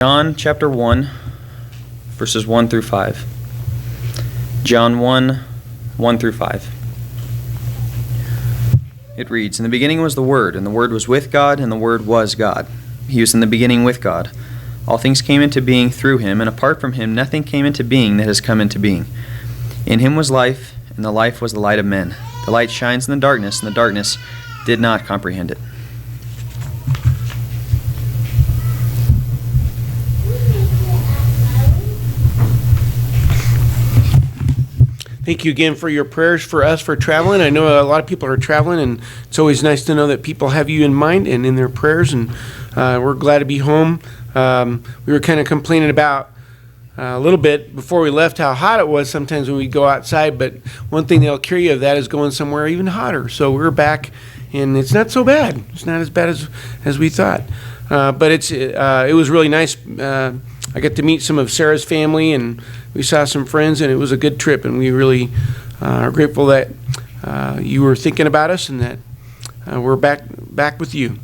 John chapter 1, verses 1 through 5. John 1, 1 through 5. It reads, "In the beginning was the Word, and the Word was with God, and the Word was God. He was in the beginning with God. All things came into being through him, and apart from him nothing came into being that has come into being. In him was life, and the life was the light of men. The light shines in the darkness, and the darkness did not comprehend it." Thank you again for your prayers for us for traveling. I know a lot of people are traveling, and it's always nice to know that people have you in mind and in their prayers, and we're glad to be home. We were kind of complaining about a little bit before we left how hot it was sometimes when we go outside, but one thing that'll cure you of that is going somewhere even hotter. So we're back, and it's not so bad. It's not as bad as we thought. But it was really nice. I got to meet some of Sarah's family, and we saw some friends, and it was a good trip, and we really are grateful that you were thinking about us and that we're back with you.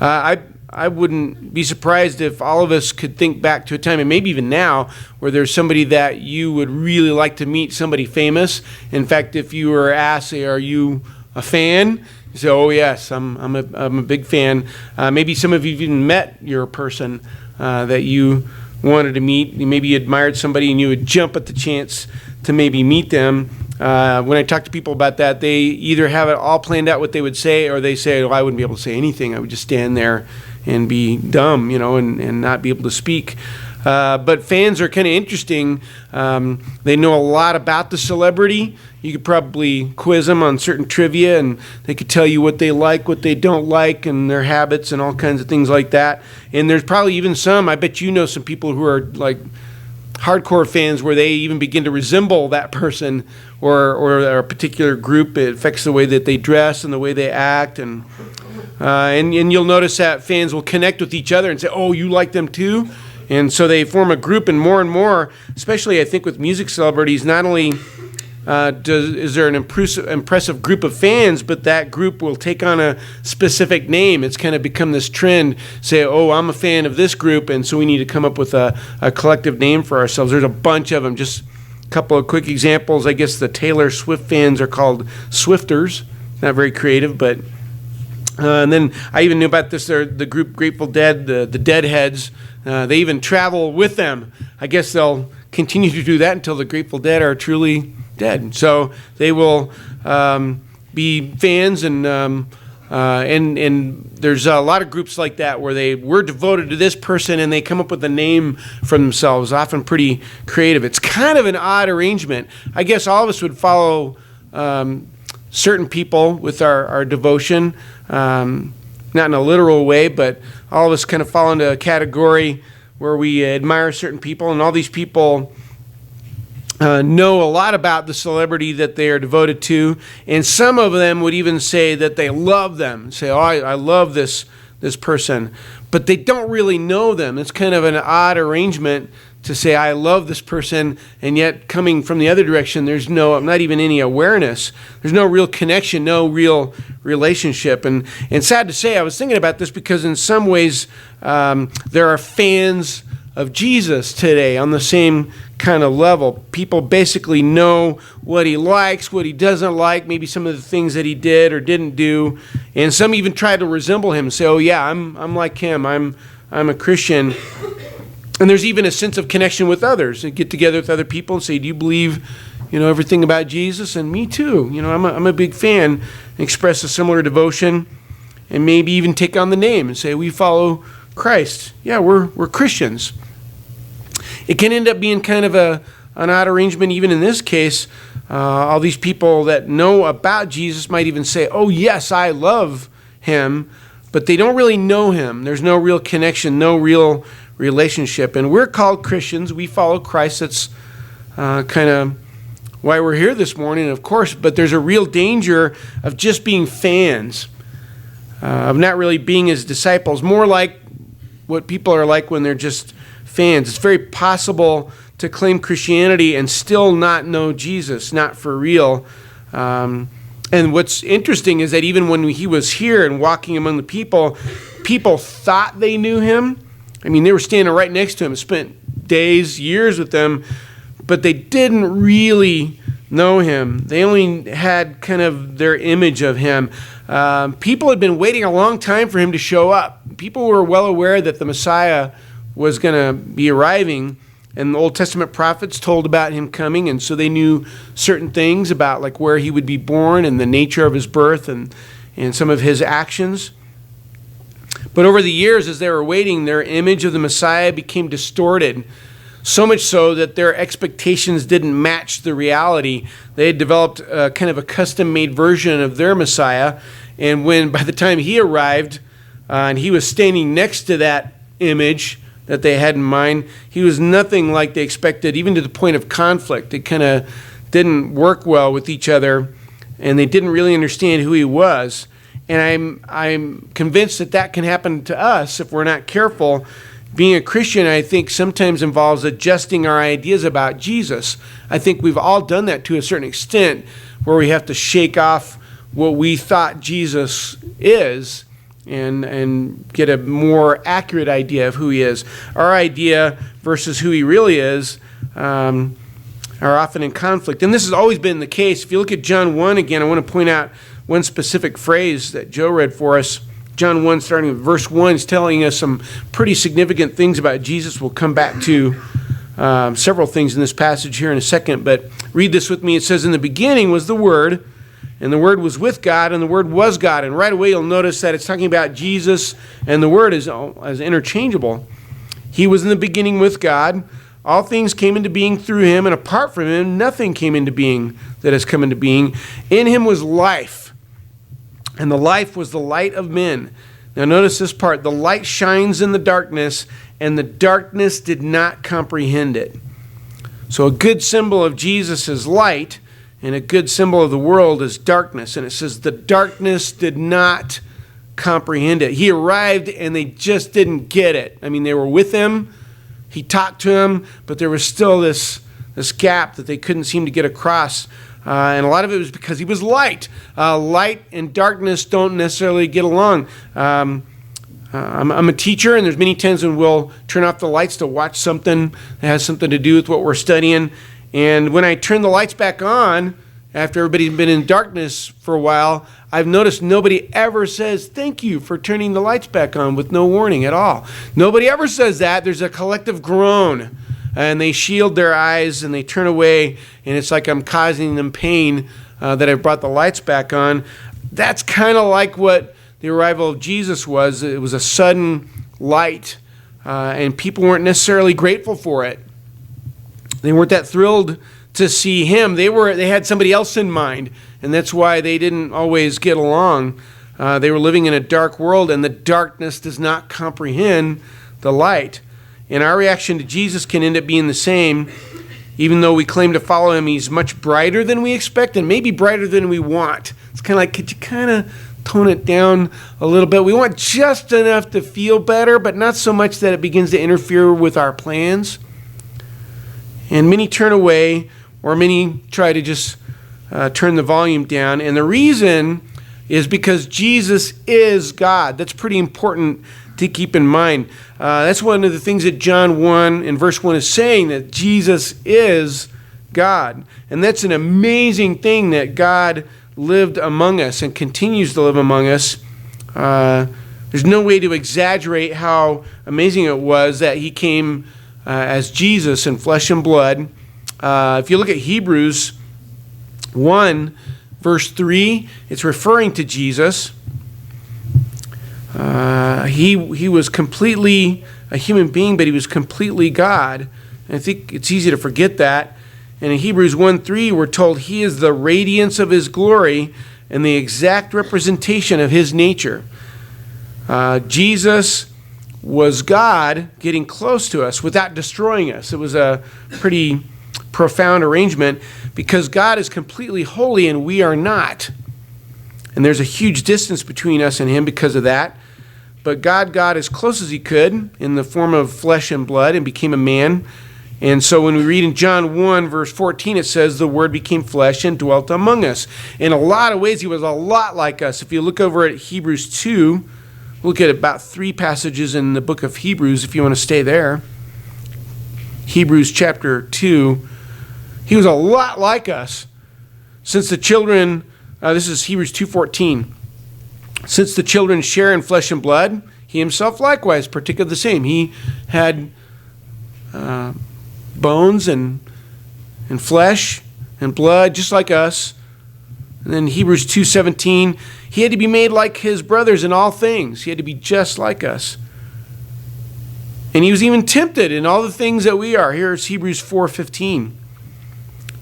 I wouldn't be surprised if all of us could think back to a time, and maybe even now, where there's somebody that you would really like to meet, somebody famous. In fact, if you were asked, say, "Are you a fan?" You say, "Oh yes, I'm a big fan." Maybe some of you even met your person that you wanted to meet. Maybe you admired somebody and you would jump at the chance to maybe meet them. When I talk to people about that, they either have it all planned out what they would say, or they say, "Oh, I wouldn't be able to say anything. I would just stand there and be dumb, and not be able to speak." But fans are kind of interesting. They know a lot about the celebrity. You could probably quiz them on certain trivia, and they could tell you what they like, what they don't like, and their habits and all kinds of things like that. And there's probably even some, I bet you know some people who are like hardcore fans where they even begin to resemble that person or a particular group. It affects the way that they dress and the way they act. And you'll notice that fans will connect with each other and say, "Oh, you like them too?" And so they form a group, and more, especially I think with music celebrities, not only is there an impressive group of fans, but that group will take on a specific name. It's kind of become this trend, say, "Oh, I'm a fan of this group," and so we need to come up with a collective name for ourselves. There's a bunch of them. Just a couple of quick examples. I guess the Taylor Swift fans are called Swifters. Not very creative, but... and then I even knew about this, the group Grateful Dead, the Deadheads. They even travel with them. I guess they'll continue to do that until the Grateful Dead are truly dead. So they will be fans, and there's a lot of groups like that where we're devoted to this person, and they come up with a name for themselves, often pretty creative. It's kind of an odd arrangement. I guess all of us would follow certain people with our devotion, not in a literal way, but all of us kind of fall into a category where we admire certain people, and all these people know a lot about the celebrity that they are devoted to, and some of them would even say that they love them, say, "Oh, I love this person," but they don't really know them. It's kind of an odd arrangement to say, "I love this person," and yet coming from the other direction, there's not even any awareness. There's no real connection, no real relationship. And sad to say, I was thinking about this because in some ways there are fans of Jesus today on the same kind of level. People basically know what he likes, what he doesn't like, maybe some of the things that he did or didn't do, and some even try to resemble him and say, "Oh yeah, I'm like him. I'm a Christian." And there's even a sense of connection with others. They get together with other people and say, "Do you believe, everything about Jesus?" And me too. I'm a big fan. Express a similar devotion, and maybe even take on the name and say, "We follow Christ." Yeah, we're Christians. It can end up being kind of an odd arrangement, even in this case. All these people that know about Jesus might even say, "Oh yes, I love him," but they don't really know him. There's no real connection, no real relationship. And we're called Christians. We follow Christ. That's kind of why we're here this morning, of course. But there's a real danger of just being fans, of not really being his disciples, more like what people are like when they're just fans. It's very possible to claim Christianity and still not know Jesus, not for real. And what's interesting is that even when he was here and walking among the people, people thought they knew him, I mean, they were standing right next to him, spent days, years with him, but they didn't really know him. They only had kind of their image of him. People had been waiting a long time for him to show up. People were well aware that the Messiah was going to be arriving, and the Old Testament prophets told about him coming, and so they knew certain things about like where he would be born and the nature of his birth and some of his actions. But over the years, as they were waiting, their image of the Messiah became distorted, so much so that their expectations didn't match the reality. They had developed kind of a custom-made version of their Messiah, and by the time he arrived and he was standing next to that image that they had in mind, he was nothing like they expected, even to the point of conflict. It kind of didn't work well with each other, and they didn't really understand who he was. And I'm convinced that can happen to us if we're not careful. Being a Christian, I think, sometimes involves adjusting our ideas about Jesus. I think we've all done that to a certain extent, where we have to shake off what we thought Jesus is and get a more accurate idea of who he is. Our idea versus who he really is are often in conflict. And this has always been the case. If you look at John 1 again, I want to point out one specific phrase that Joe read for us. John 1, starting with verse 1, is telling us some pretty significant things about Jesus. We'll come back to several things in this passage here in a second, but read this with me. It says, "In the beginning was the Word, and the Word was with God, and the Word was God." And right away you'll notice that it's talking about Jesus and the Word as interchangeable. "He was in the beginning with God. All things came into being through him, and apart from him, nothing came into being that has come into being. In him was life, and the life was the light of men." Now notice this part. "The light shines in the darkness, and the darkness did not comprehend it." So a good symbol of Jesus is light, and a good symbol of the world is darkness. And it says the darkness did not comprehend it. He arrived, and they just didn't get it. I mean, they were with him. He talked to him, but there was still this gap that they couldn't seem to get across. And a lot of it was because he was light. Light and darkness don't necessarily get along. I'm a teacher, and there's many times when we'll turn off the lights to watch something that has something to do with what we're studying. And when I turn the lights back on, after everybody's been in darkness for a while, I've noticed nobody ever says, "Thank you for turning the lights back on," with no warning at all. Nobody ever says that. There's a collective groan, and they shield their eyes and they turn away, and it's like I'm causing them pain that I've brought the lights back on. That's kind of like what the arrival of Jesus was. It was a sudden light, and people weren't necessarily grateful for it. They weren't that thrilled to see him. They had somebody else in mind, and that's why they didn't always get along. They were living in a dark world, and the darkness does not comprehend the light. And our reaction to Jesus can end up being the same. Even though we claim to follow him, he's much brighter than we expect, and maybe brighter than we want. It's kind of like, could you kind of tone it down a little bit? We want just enough to feel better, but not so much that it begins to interfere with our plans. And many turn away, or many try to just turn the volume down. And the reason is because Jesus is God. That's pretty important to keep in mind. That's one of the things that John 1 and verse 1 is saying, that Jesus is God. And that's an amazing thing, that God lived among us and continues to live among us. There's no way to exaggerate how amazing it was that he came as Jesus in flesh and blood. If you look at Hebrews 1, verse 3, it's referring to Jesus. He was completely a human being, but he was completely God. And I think it's easy to forget that. And in Hebrews 1:3, we're told he is the radiance of his glory and the exact representation of his nature. Jesus was God getting close to us without destroying us. It was a pretty profound arrangement, because God is completely holy and we are not. And there's a huge distance between us and him because of that. But God got as close as he could in the form of flesh and blood and became a man. And so when we read in John 1, verse 14, it says, the Word became flesh and dwelt among us. In a lot of ways, he was a lot like us. If you look over at Hebrews 2, Look at about 3 passages in the book of Hebrews if you want to stay there. Hebrews chapter 2. He was a lot like us. Since the children, this is Hebrews 2:14. Since the children share in flesh and blood, he himself likewise partook of the same. He had bones and flesh and blood just like us. And then Hebrews 2:17, he had to be made like his brothers in all things. He had to be just like us. And he was even tempted in all the things that we are. Here's Hebrews 4:15.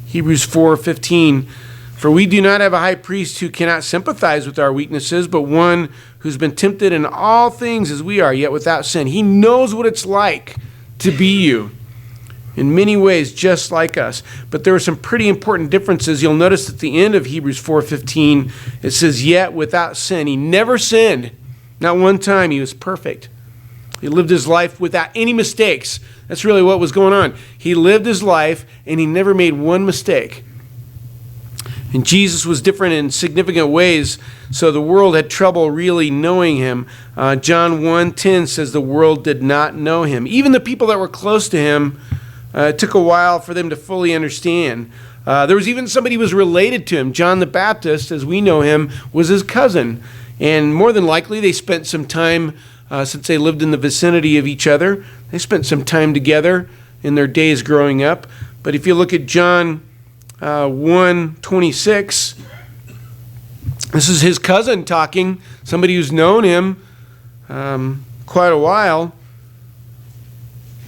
Hebrews 4:15. For we do not have a high priest who cannot sympathize with our weaknesses, but one who's been tempted in all things as we are, yet without sin. He knows what it's like to be you. In many ways, just like us. But there are some pretty important differences. You'll notice at the end of Hebrews 4:15, it says, yet without sin. He never sinned. Not one time. He was perfect. He lived his life without any mistakes. That's really what was going on. He lived his life, and he never made one mistake. And Jesus was different in significant ways, so the world had trouble really knowing him. John 1:10 says the world did not know him. Even the people that were close to him, it took a while for them to fully understand. There was even somebody who was related to him. John the Baptist, as we know him, was his cousin. And more than likely, they spent some time, since they lived in the vicinity of each other, they spent some time together in their days growing up. But if you look at John 1:26, this is his cousin talking, somebody who's known him quite a while.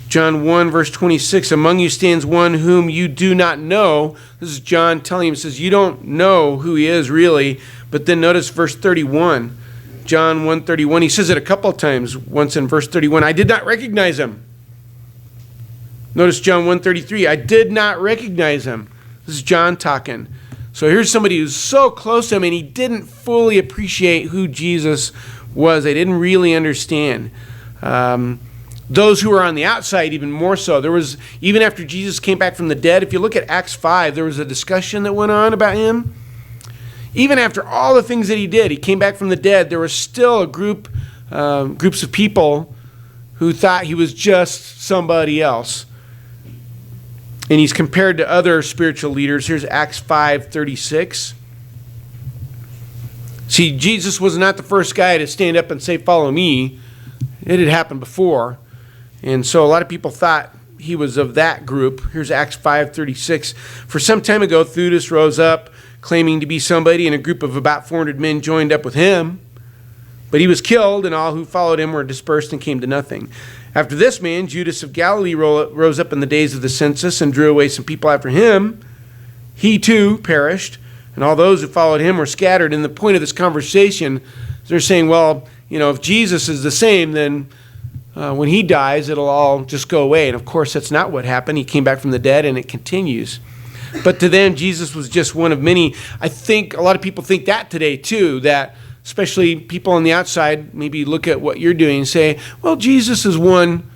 John 1, verse 26, among you stands one whom you do not know. This is John telling him, he says, you don't know who he is really. But then notice verse 31. John 1:31, he says it a couple of times. Once in verse 31, I did not recognize him. Notice John 1:33, I did not recognize him. This is John talking. So here's somebody who's so close to him, and he didn't fully appreciate who Jesus was. They didn't really understand. Those who were on the outside, even more so. There was, even after Jesus came back from the dead, if you look at Acts 5, there was a discussion that went on about him. Even after all the things that he did, he came back from the dead, there was still a groups of people who thought he was just somebody else. And he's compared to other spiritual leaders. Here's Acts 5:36. See, Jesus was not the first guy to stand up and say, follow me. It had happened before. And so a lot of people thought he was of that group. Here's Acts 5:36. For some time ago, Theudas rose up, claiming to be somebody, and a group of about 400 men joined up with him. But he was killed, and all who followed him were dispersed and came to nothing. After this man, Judas of Galilee rose up in the days of the census and drew away some people after him. He too perished, and all those who followed him were scattered. And the point of this conversation, they're saying, well, if Jesus is the same, then when he dies, it'll all just go away. And of course, that's not what happened. He came back from the dead, and it continues. But to them, Jesus was just one of many. I think a lot of people think that today too, that especially people on the outside maybe look at what you're doing and say, well, Jesus is one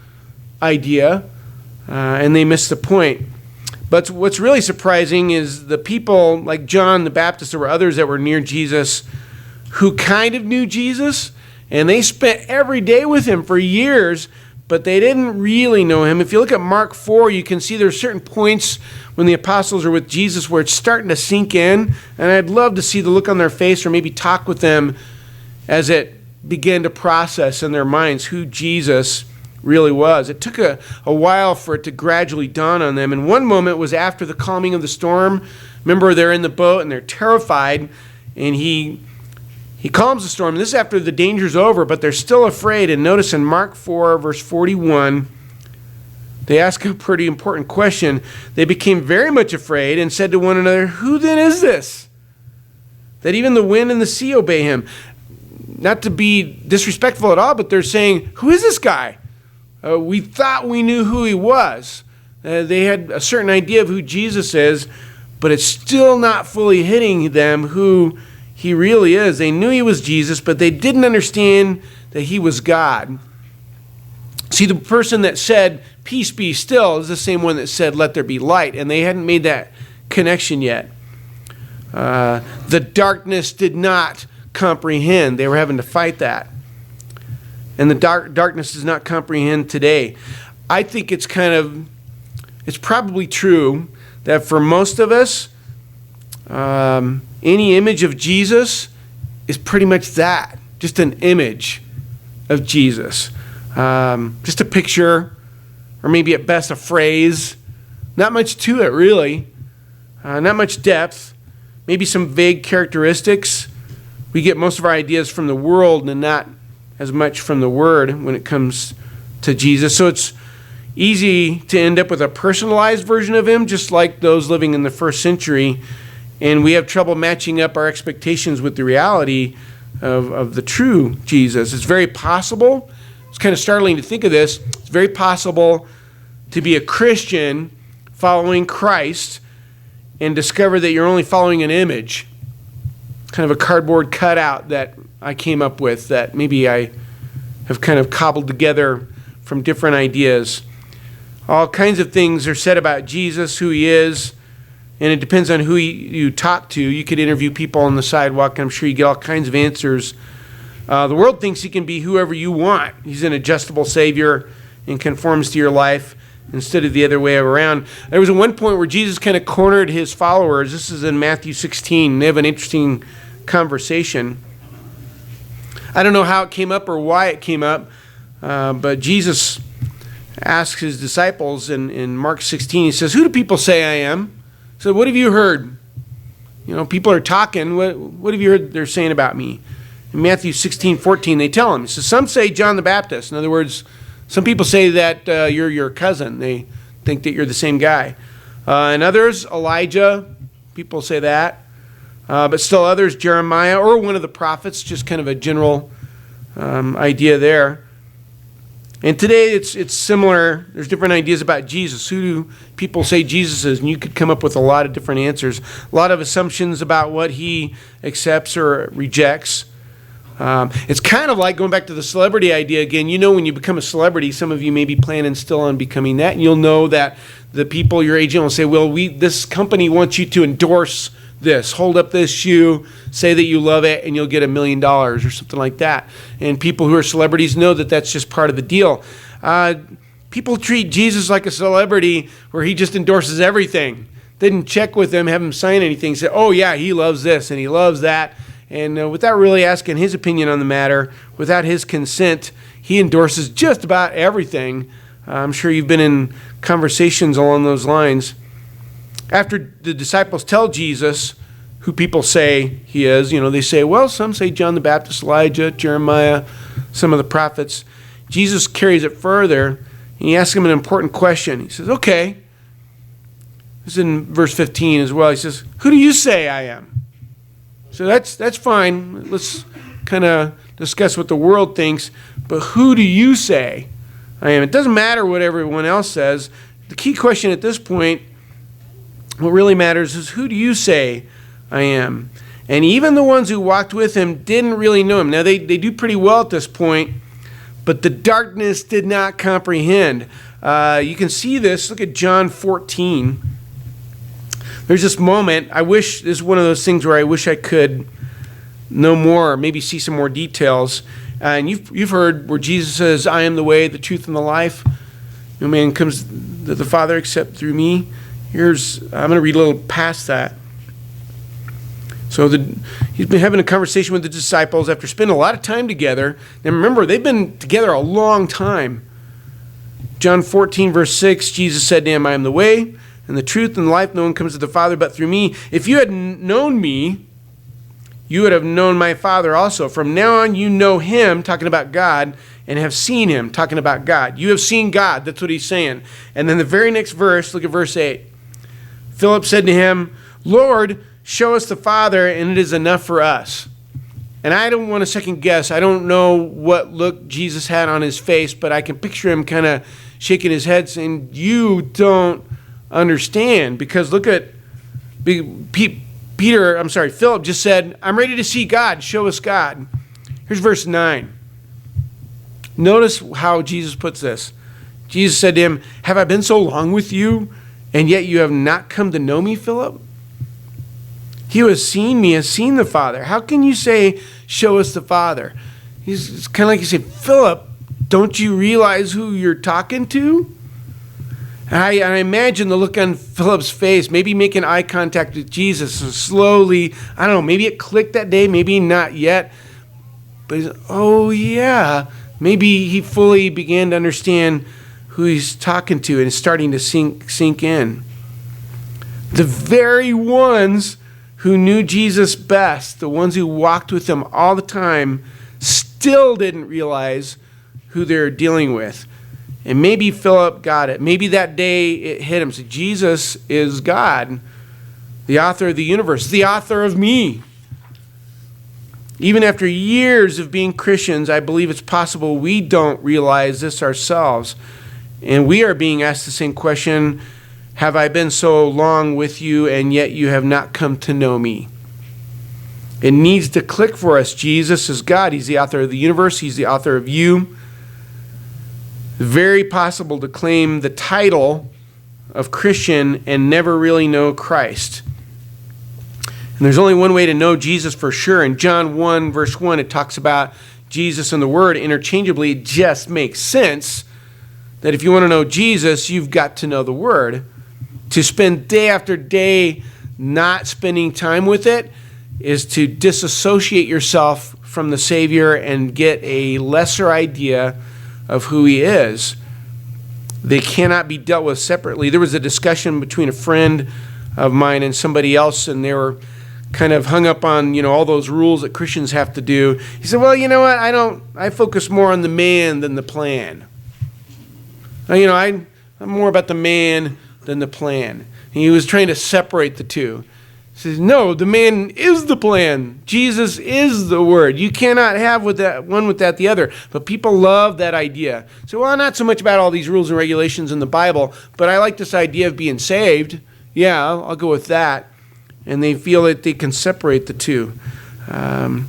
idea, and they miss the point. But what's really surprising is the people like John the Baptist, there were others that were near Jesus who kind of knew Jesus, and they spent every day with him for years, but they didn't really know him. If you look at Mark 4, you can see there's certain points when the apostles are with Jesus where it's starting to sink in, and I'd love to see the look on their face or maybe talk with them as it began to process in their minds who Jesus really was. It took a while for it to gradually dawn on them, and one moment was after the calming of the storm. Remember, they're in the boat and they're terrified, and he calms the storm. This is after the danger's over, but they're still afraid. And notice in Mark 4, verse 41, they ask a pretty important question. They became very much afraid and said to one another, who then is this, that even the wind and the sea obey him? Not to be disrespectful at all, but they're saying, who is this guy? We thought we knew who he was. They had a certain idea of who Jesus is, but it's still not fully hitting them who he really is. They knew he was Jesus, but they didn't understand that he was God. See, the person that said, peace be still, is the same one that said, let there be light, and they hadn't made that connection yet. The darkness did not comprehend. They were having to fight that. and the darkness does not comprehend today. I think it's probably true that for most of us, any image of Jesus is pretty much that, just an image of Jesus. Just a picture, or maybe at best a phrase. Not much to it, really. Not much depth. Maybe some vague characteristics. We get most of our ideas from the world and not as much from the Word when it comes to Jesus. So it's easy to end up with a personalized version of him, just like those living in the first century. And we have trouble matching up our expectations with the reality of the true Jesus. It's very possible. It's kind of startling to think of this. It's very possible to be a Christian following Christ and discover that you're only following an image, kind of a cardboard cutout that I came up with that maybe I have kind of cobbled together from different ideas. All kinds of things are said about Jesus, who he is, and it depends on who you talk to. You could interview people on the sidewalk, and I'm sure you get all kinds of answers. The world thinks he can be whoever you want. He's an adjustable Savior and conforms to your life instead of the other way around. There was one point where Jesus kind of cornered his followers. This is in Matthew 16. They have an interesting conversation. I don't know how it came up or why it came up, but Jesus asks his disciples in Mark 16, he says, "Who do people say I am?" So what have you heard? People are talking. What have you heard they're saying about me? In Matthew 16:14, they tell him. He says, "Some say John the Baptist." In other words, some people say that you're your cousin. They think that you're the same guy. And others, Elijah. People say that. But still others, Jeremiah, or one of the prophets, just kind of a general idea there. And today it's similar. There's different ideas about Jesus. Who do people say Jesus is? And you could come up with a lot of different answers. A lot of assumptions about what he accepts or rejects. It's kind of like going back to the celebrity idea again. When you become a celebrity, some of you may be planning still on becoming that. And you'll know that the people your agent will say, well, this company wants you to endorse this, hold up this shoe, say that you love it, and you'll get $1 million or something like that. And people who are celebrities know that that's just part of the deal. People treat Jesus like a celebrity where he just endorses everything. They didn't check with him, have him sign anything, say, oh yeah, he loves this and he loves that. And without really asking his opinion on the matter, without his consent, he endorses just about everything. I'm sure you've been in conversations along those lines. After the disciples tell Jesus who people say he is, they say, well, some say John the Baptist, Elijah, Jeremiah, some of the prophets. Jesus carries it further, and he asks him an important question. He says, okay. This is in verse 15 as well. He says, who do you say I am? So that's fine. Let's kind of discuss what the world thinks, but who do you say I am? It doesn't matter what everyone else says. The key question at this point, what really matters is who do you say I am? And even the ones who walked with him didn't really know him. Now, they do pretty well at this point, but the darkness did not comprehend. You can see this. Look at John 14. There's this moment. This is one of those things where I wish I could know more, maybe see some more details. And you've heard where Jesus says, I am the way, the truth, and the life. No man comes to the Father except through me. I'm going to read a little past that. So he's been having a conversation with the disciples after spending a lot of time together. And remember, they've been together a long time. John 14, verse 6, Jesus said to him, I am the way and the truth and the life. No one comes to the Father but through me. If you had known me, you would have known my Father also. From now on, you know him, talking about God, and have seen him, talking about God. You have seen God. That's what he's saying. And then the very next verse, look at verse 8. Philip said to him, Lord, show us the Father, and it is enough for us. And I don't want to second guess. I don't know what look Jesus had on his face, but I can picture him kind of shaking his head saying, you don't understand. Because look at Philip just said, I'm ready to see God. Show us God. Here's verse 9. Notice how Jesus puts this. Jesus said to him, have I been so long with you, and yet you have not come to know me, Philip? He who has seen me has seen the Father. How can you say, show us the Father? It's kind of like you say, Philip, don't you realize who you're talking to? And I imagine the look on Philip's face, maybe making eye contact with Jesus, and slowly, I don't know, maybe it clicked that day, maybe not yet. But he's, oh yeah, maybe he fully began to understand who he's talking to, and it's starting to sink in. The very ones who knew Jesus best, the ones who walked with him all the time, still didn't realize who they're dealing with. And maybe Philip got it. Maybe that day it hit him. So Jesus is God, the author of the universe, the author of me. Even after years of being Christians, I believe it's possible we don't realize this ourselves. And we are being asked the same question, have I been so long with you and yet you have not come to know me? It needs to click for us. Jesus is God. He's the author of the universe. He's the author of you. Very possible to claim the title of Christian and never really know Christ. And there's only one way to know Jesus for sure. In John 1, verse 1, it talks about Jesus and the Word interchangeably. It just makes sense that if you want to know Jesus, you've got to know the Word. To spend day after day not spending time with it is to disassociate yourself from the Savior and get a lesser idea of who he is. They cannot be dealt with separately. There was a discussion between a friend of mine and somebody else, and they were kind of hung up on, all those rules that Christians have to do. He said, well, you know what? I focus more on the man than the plan. I'm more about the man than the plan. And he was trying to separate the two. He says, no, the man is the plan. Jesus is the Word. You cannot have one without the other. But people love that idea. So, well, not so much about all these rules and regulations in the Bible, but I like this idea of being saved. Yeah, I'll go with that. And they feel that they can separate the two. I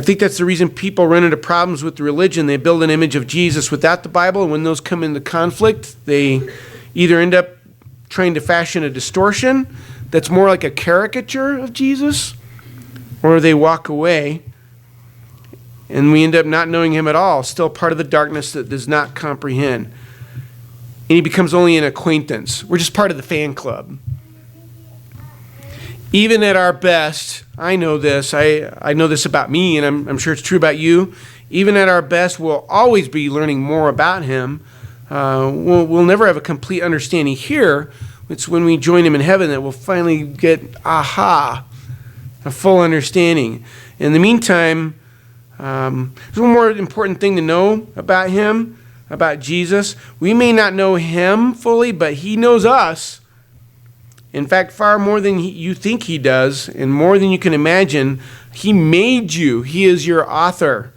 think that's the reason people run into problems with religion. They build an image of Jesus without the Bible, and when those come into conflict, they either end up trying to fashion a distortion that's more like a caricature of Jesus, or they walk away, and we end up not knowing him at all, still part of the darkness that does not comprehend. And he becomes only an acquaintance. We're just part of the fan club. Even at our best, I know this. I know this about me, and I'm sure it's true about you. Even at our best, we'll always be learning more about him. We'll never have a complete understanding here. It's when we join him in heaven that we'll finally get, a full understanding. In the meantime, there's one more important thing to know about him, about Jesus. We may not know him fully, but he knows us. In fact, far more than you think he does, and more than you can imagine. He made you. He is your author.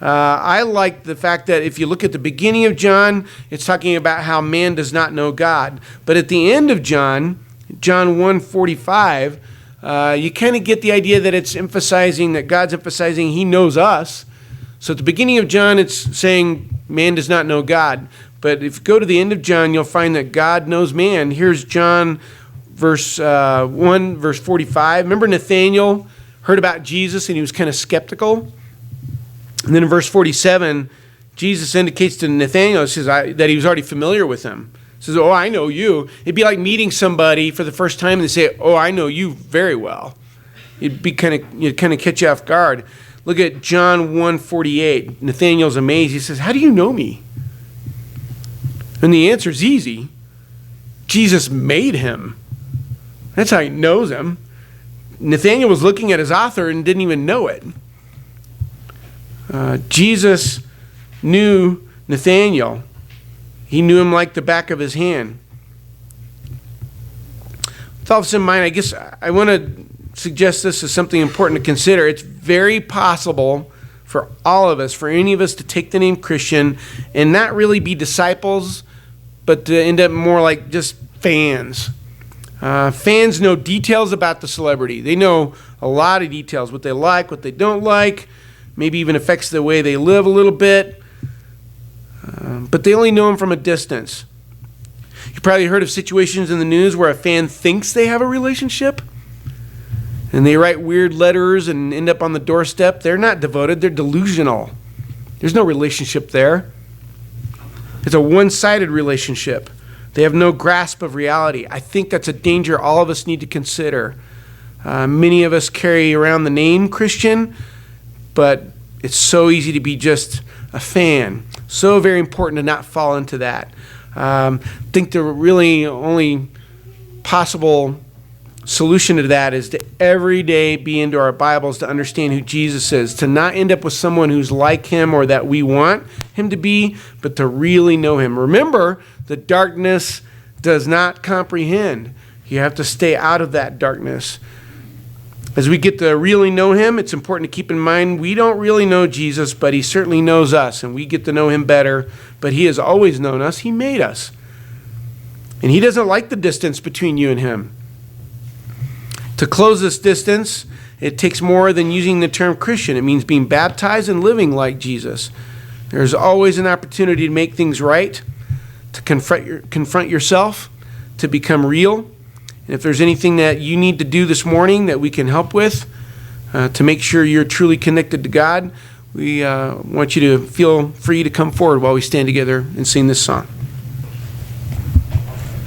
I like the fact that if you look at the beginning of John, it's talking about how man does not know God. But at the end of John 1:45, you kind of get the idea that it's emphasizing, that God's emphasizing he knows us. So at the beginning of John, it's saying man does not know God. But if you go to the end of John, you'll find that God knows man. Here's John verse 1, verse 45. Remember Nathanael heard about Jesus and he was kind of skeptical? And then in verse 47, Jesus indicates to Nathanael that he was already familiar with him. He says, oh, I know you. It'd be like meeting somebody for the first time and they say, oh, I know you very well. You'd kind of catch you off guard. Look at John 1:48. Nathanael's amazed. He says, how do you know me? And the answer is easy. Jesus made him. That's how he knows him. Nathanael was looking at his author and didn't even know it. Jesus knew Nathanael. He knew him like the back of his hand. With all this in mind, I guess I want to suggest this as something important to consider. It's very possible for all of us, for any of us, to take the name Christian and not really be disciples, but to end up more like just fans. Fans know details about the celebrity. They know a lot of details, what they like, what they don't like, maybe even affects the way they live a little bit. But they only know him from a distance. You probably heard of situations in the news where a fan thinks they have a relationship. and they write weird letters and end up on the doorstep, they're not devoted, they're delusional. There's no relationship there. It's a one-sided relationship. They have no grasp of reality. I think that's a danger all of us need to consider. Many of us carry around the name Christian, but it's so easy to be just a fan. So very important to not fall into that. I think the really only possible solution to that is to every day be into our Bibles to understand who Jesus is, to not end up with someone who's like him or that we want him to be, but to really know him. Remember, the darkness does not comprehend. You have to stay out of that darkness. As we get to really know him, it's important to keep in mind we don't really know Jesus, but he certainly knows us, and we get to know him better. But he has always known us. He made us. And he doesn't like the distance between you and him. To close this distance, it takes more than using the term Christian. It means being baptized and living like Jesus. There's always an opportunity to make things right, to confront yourself, to become real. And if there's anything that you need to do this morning that we can help with to make sure you're truly connected to God, we want you to feel free to come forward while we stand together and sing this song.